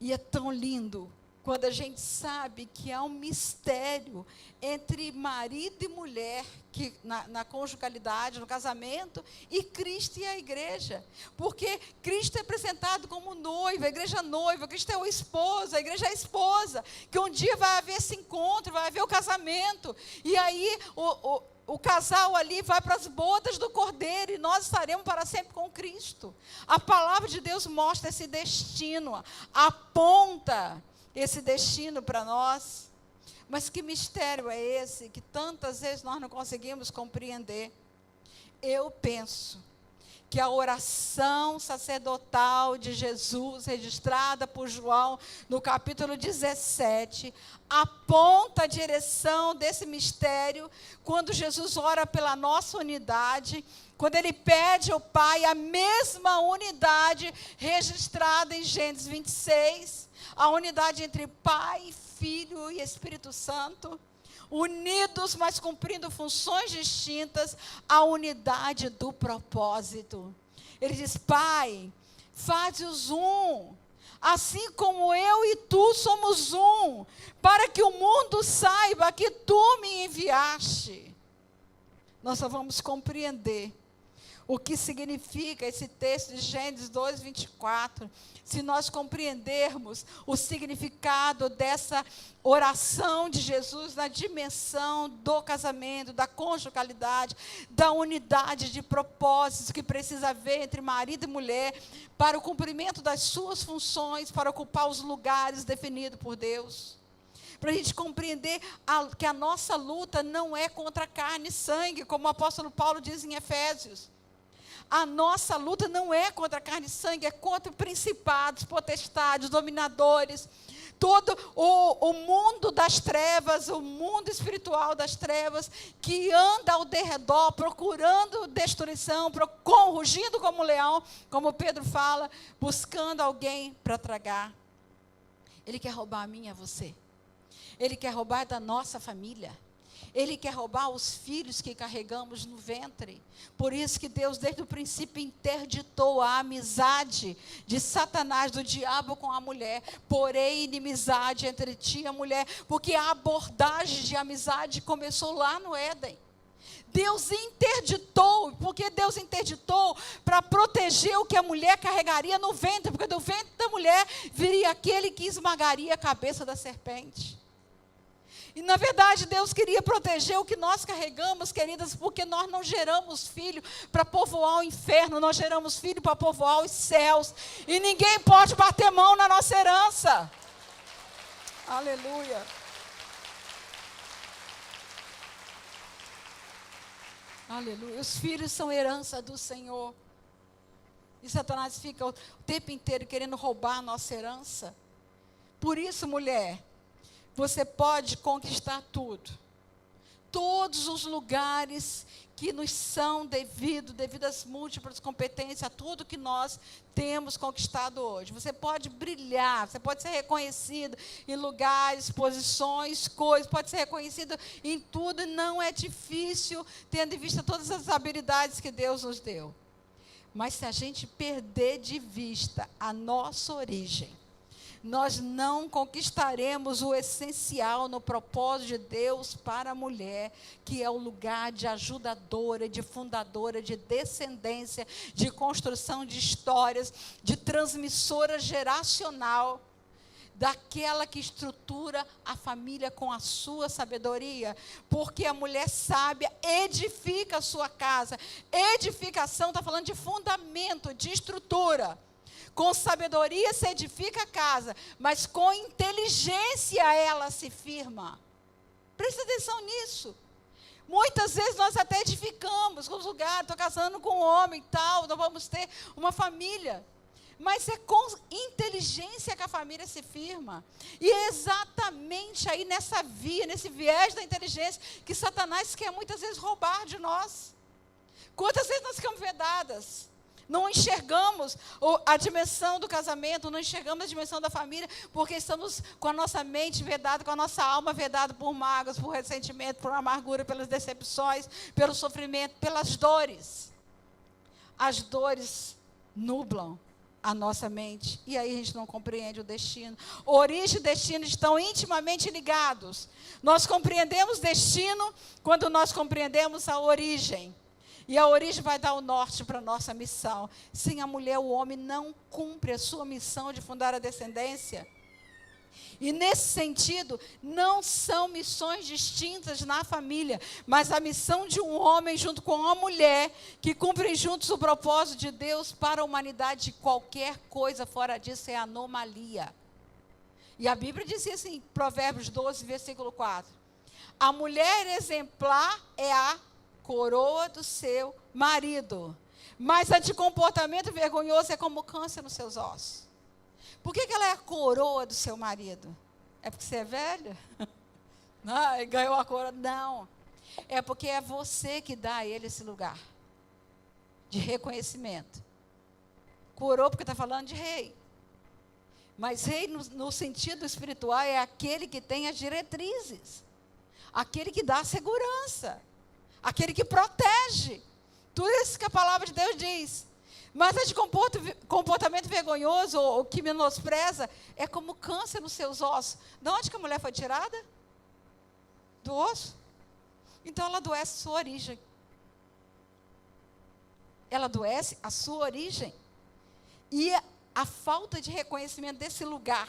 E é tão lindo quando a gente sabe que há um mistério entre marido e mulher, que na conjugalidade, no casamento, e Cristo e a igreja. Porque Cristo é apresentado como noiva, a igreja noiva, Cristo é o esposo, a igreja é a esposa, que um dia vai haver esse encontro, vai haver o casamento, e aí o casal ali vai para as bodas do Cordeiro, e nós estaremos para sempre com Cristo. A palavra de Deus mostra esse destino, aponta esse destino para nós. Mas que mistério é esse que tantas vezes nós não conseguimos compreender? Eu penso que a oração sacerdotal de Jesus, registrada por João no capítulo 17, aponta a direção desse mistério, quando Jesus ora pela nossa unidade, quando ele pede ao Pai a mesma unidade registrada em Gênesis 26, a unidade entre Pai, Filho e Espírito Santo, unidos, mas cumprindo funções distintas, a unidade do propósito. Ele diz: Pai, faze-os um, assim como eu e tu somos um, para que o mundo saiba que tu me enviaste. Nós só vamos compreender o que significa esse texto de Gênesis 2, 24, se nós compreendermos o significado dessa oração de Jesus na dimensão do casamento, da conjugalidade, da unidade de propósitos que precisa haver entre marido e mulher, para o cumprimento das suas funções, para ocupar os lugares definidos por Deus. Para a gente compreender que a nossa luta não é contra carne e sangue, como o apóstolo Paulo diz em Efésios. A nossa luta não é contra carne e sangue, é contra principados, potestades, dominadores, todo o mundo das trevas, o mundo espiritual das trevas, que anda ao derredor, procurando destruição, rugindo como um leão, como Pedro fala, buscando alguém para tragar. Ele quer roubar a mim e a você. Ele quer roubar da nossa família. Ele quer roubar os filhos que carregamos no ventre. Por isso que Deus, desde o princípio, interditou a amizade de Satanás, do diabo com a mulher. Porém, inimizade entre ti e a mulher. Porque a abordagem de amizade começou lá no Éden. Deus interditou. Porque Deus interditou para proteger o que a mulher carregaria no ventre. Porque do ventre da mulher viria aquele que esmagaria a cabeça da serpente. E, na verdade, Deus queria proteger o que nós carregamos, queridas, porque nós não geramos filho para povoar o inferno, nós geramos filho para povoar os céus. E ninguém pode bater mão na nossa herança. Aleluia. Aleluia. Os filhos são herança do Senhor. E Satanás fica o tempo inteiro querendo roubar a nossa herança. Por isso, mulher, você pode conquistar tudo. Todos os lugares que nos são devido às múltiplas competências, a tudo que nós temos conquistado hoje. Você pode brilhar, você pode ser reconhecido em lugares, posições, coisas, pode ser reconhecido em tudo, e não é difícil, tendo em vista todas as habilidades que Deus nos deu. Mas se a gente perder de vista a nossa origem, nós não conquistaremos o essencial no propósito de Deus para a mulher, que é o lugar de ajudadora, de fundadora, de descendência, de construção de histórias, de transmissora geracional, daquela que estrutura a família com a sua sabedoria, porque a mulher sábia edifica a sua casa. Edificação está falando de fundamento, de estrutura. Com sabedoria se edifica a casa, mas com inteligência ela se firma. Presta atenção nisso. Muitas vezes nós até edificamos com os lugares, estou casando com um homem e tal, nós vamos ter uma família. Mas é com inteligência que a família se firma. E é exatamente aí nessa via, nesse viés da inteligência, que Satanás quer muitas vezes roubar de nós. Quantas vezes nós ficamos vedadas? Não enxergamos a dimensão do casamento, não enxergamos a dimensão da família, porque estamos com a nossa mente vedada, com a nossa alma vedada por mágoas, por ressentimento, por amargura, pelas decepções, pelo sofrimento, pelas dores. As dores nublam a nossa mente, e aí a gente não compreende o destino. Origem e destino estão intimamente ligados. Nós compreendemos destino quando nós compreendemos a origem. E a origem vai dar o norte para a nossa missão. Sem a mulher, o homem não cumpre a sua missão de fundar a descendência. E nesse sentido, não são missões distintas na família, mas a missão de um homem junto com uma mulher, que cumprem juntos o propósito de Deus para a humanidade. Qualquer coisa fora disso é anomalia. E a Bíblia dizia assim, Provérbios 12, versículo 4. A mulher exemplar é a coroa do seu marido, mas a de comportamento vergonhoso é como câncer nos seus ossos. Por que ela é a coroa do seu marido? É porque você é velha? Não, ganhou a coroa? Não. É porque é você que dá a ele esse lugar de reconhecimento. Coroa porque está falando de rei. Mas rei no sentido espiritual é aquele que tem as diretrizes. Aquele que dá segurança. Aquele que protege. Tudo isso que a palavra de Deus diz. Mas a de comportamento vergonhoso, ou que menospreza, é como câncer nos seus ossos. De onde que a mulher foi tirada? Do osso. Então ela adoece a sua origem. Ela adoece a sua origem. E a falta de reconhecimento desse lugar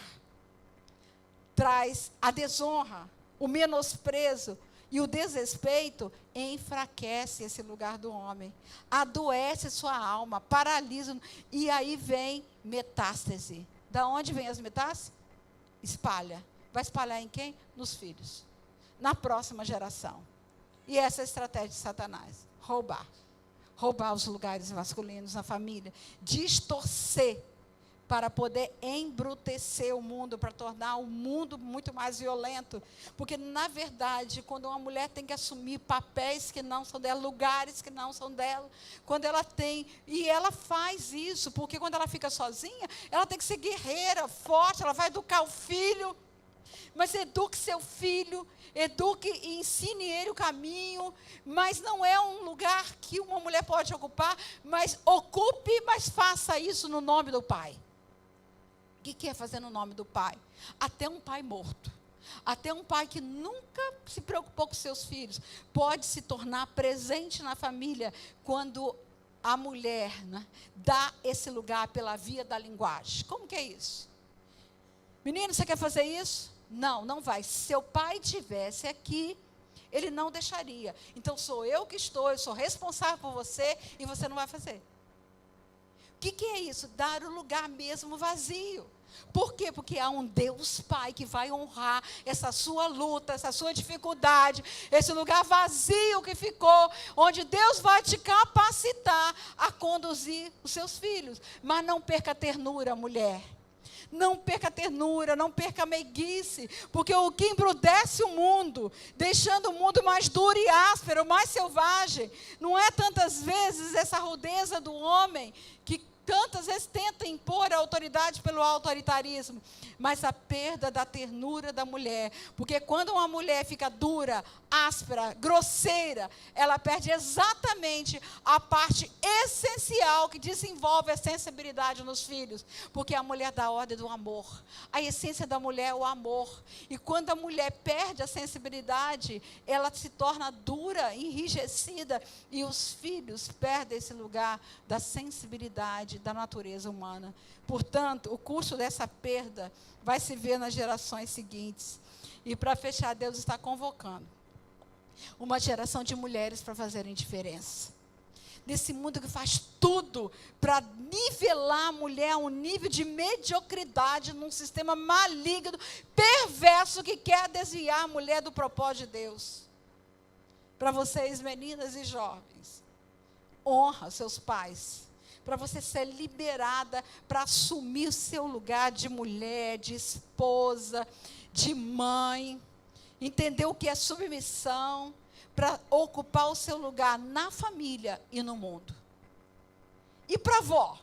traz a desonra, o menosprezo, e o desrespeito enfraquece esse lugar do homem, adoece sua alma, paralisa, e aí vem metástase. Da onde vem as metástases? Espalha. Vai espalhar em quem? Nos filhos. Na próxima geração. E essa é a estratégia de Satanás. Roubar os lugares masculinos na família. Distorcer para poder embrutecer o mundo, para tornar o mundo muito mais violento. Porque, na verdade, quando uma mulher tem que assumir papéis que não são dela, lugares que não são dela, quando ela tem, e ela faz isso, porque quando ela fica sozinha, ela tem que ser guerreira, forte, ela vai educar o filho, mas eduque seu filho, eduque e ensine ele o caminho, mas não é um lugar que uma mulher pode ocupar, mas ocupe, mas faça isso no nome do pai. O que é fazer no nome do pai? Até um pai morto, até um pai que nunca se preocupou com seus filhos, pode se tornar presente na família quando a mulher, né, dá esse lugar pela via da linguagem. Como que é isso? Menino, você quer fazer isso? Não, não vai. Se seu pai estivesse aqui, ele não deixaria. Então sou eu que estou, eu sou responsável por você e você não vai fazer. O que é isso? Dar o lugar mesmo vazio. Por quê? Porque há um Deus Pai que vai honrar essa sua luta, essa sua dificuldade, esse lugar vazio que ficou, onde Deus vai te capacitar a conduzir os seus filhos. Mas não perca a ternura, mulher. Não perca a ternura, não perca a meiguice, porque o que embrutece o mundo, deixando o mundo mais duro e áspero, mais selvagem, não é tantas vezes essa rudeza do homem, que tantas vezes tenta impor a autoridade pelo autoritarismo, mas a perda da ternura da mulher, porque quando uma mulher fica dura, áspera, grosseira, ela perde exatamente a parte essencial que desenvolve a sensibilidade nos filhos, porque a mulher dá a ordem do amor, a essência da mulher é o amor, e quando a mulher perde a sensibilidade, ela se torna dura, enrijecida, e os filhos perdem esse lugar da sensibilidade da natureza humana. Portanto, o custo dessa perda vai se ver nas gerações seguintes. E para fechar, Deus está convocando uma geração de mulheres para fazerem diferença. Nesse mundo que faz tudo para nivelar a mulher a um nível de mediocridade, num sistema maligno, perverso, que quer desviar a mulher do propósito de Deus. Para vocês, meninas e jovens, honra seus pais. para você ser liberada para assumir o seu lugar de mulher, de esposa, de mãe, entender o que é submissão, para ocupar o seu lugar na família e no mundo. E para a vó?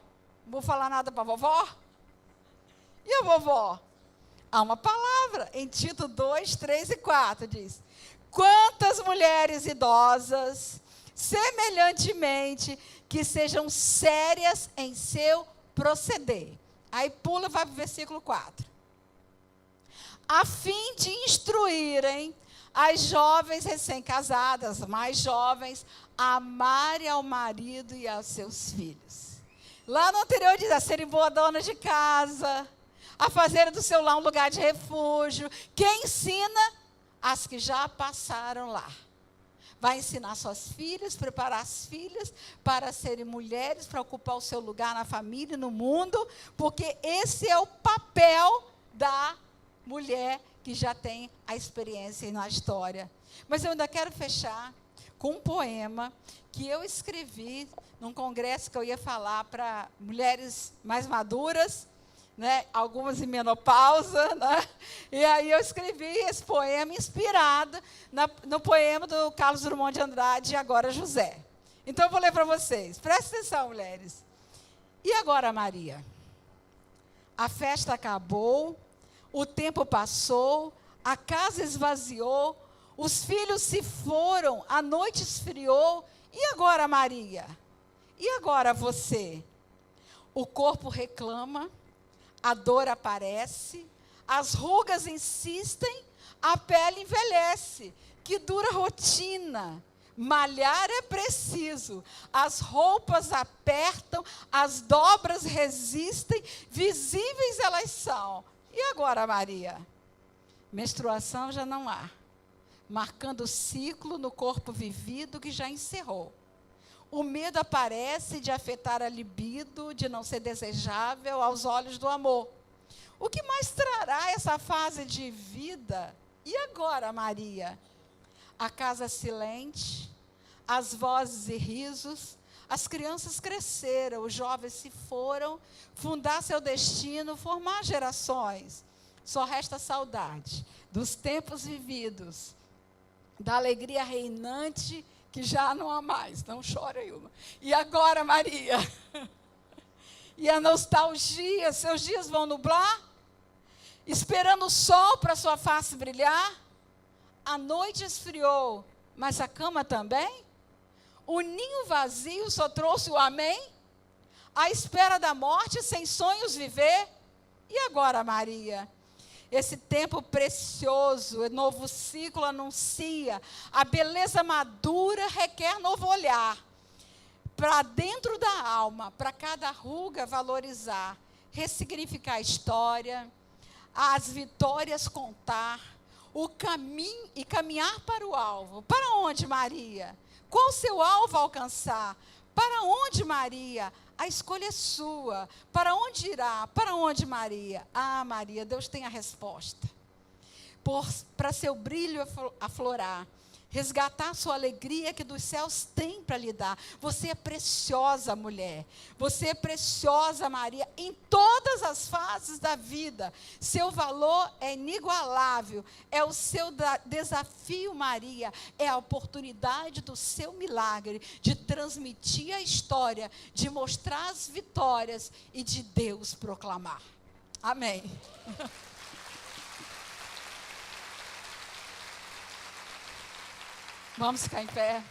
Não vou falar nada para a vovó? E a vovó? Há uma palavra em Tito 2, 3 e 4, diz: quantas mulheres idosas, semelhantemente, que sejam sérias em seu proceder. Aí pula, vai para o versículo 4. A fim de instruírem as jovens recém-casadas, mais jovens, a amarem ao marido e aos seus filhos. Lá no anterior diz: a serem boa dona de casa, a fazerem do seu lar um lugar de refúgio. Quem ensina? As que já passaram lá. Vai ensinar suas filhas, preparar as filhas para serem mulheres, para ocupar o seu lugar na família e no mundo, porque esse é o papel da mulher que já tem a experiência na história. Mas eu ainda quero fechar com um poema que eu escrevi num congresso que eu ia falar para mulheres mais maduras, né, algumas em menopausa, né? E aí eu escrevi esse poema inspirado no poema do Carlos Drummond de Andrade, E Agora José. Então eu vou ler para vocês. Prestem atenção, mulheres. E agora, Maria? A festa acabou, o tempo passou, a casa esvaziou, os filhos se foram, a noite esfriou. E agora, Maria? E agora você? O corpo reclama, a dor aparece, as rugas insistem, a pele envelhece. Que dura rotina! Malhar é preciso, as roupas apertam, as dobras resistem, visíveis elas são. E agora, Maria? Menstruação já não há, marcando o ciclo no corpo vivido que já encerrou. O medo aparece de afetar a libido, de não ser desejável aos olhos do amor. O que mais trará essa fase de vida? E agora, Maria? A casa silente, as vozes e risos, as crianças cresceram, os jovens se foram, fundar seu destino, formar gerações. Só resta saudade dos tempos vividos, da alegria reinante que já não há mais. Não chora, Ilma. E agora, Maria? E a nostalgia, seus dias vão nublar? Esperando o sol para sua face brilhar? A noite esfriou, mas a cama também? O ninho vazio só trouxe o amém? À espera da morte, sem sonhos viver? E agora, Maria? Esse tempo precioso, novo ciclo anuncia, a beleza madura requer novo olhar. Para dentro da alma, para cada ruga valorizar, ressignificar a história, as vitórias contar, o caminho e caminhar para o alvo. Para onde, Maria? Qual o seu alvo alcançar? Para onde, Maria? A escolha é sua. Para onde irá? Para onde, Maria? Ah, Maria, Deus tem a resposta. Para seu brilho aflorar, resgatar sua alegria que dos céus tem para lhe dar. Você é preciosa, mulher. Você é preciosa, Maria, em todas as fases da vida. Seu valor é inigualável. É o seu desafio, Maria. É a oportunidade do seu milagre, de transmitir a história, de mostrar as vitórias e de Deus proclamar. Amém. Vamos ficar em pé.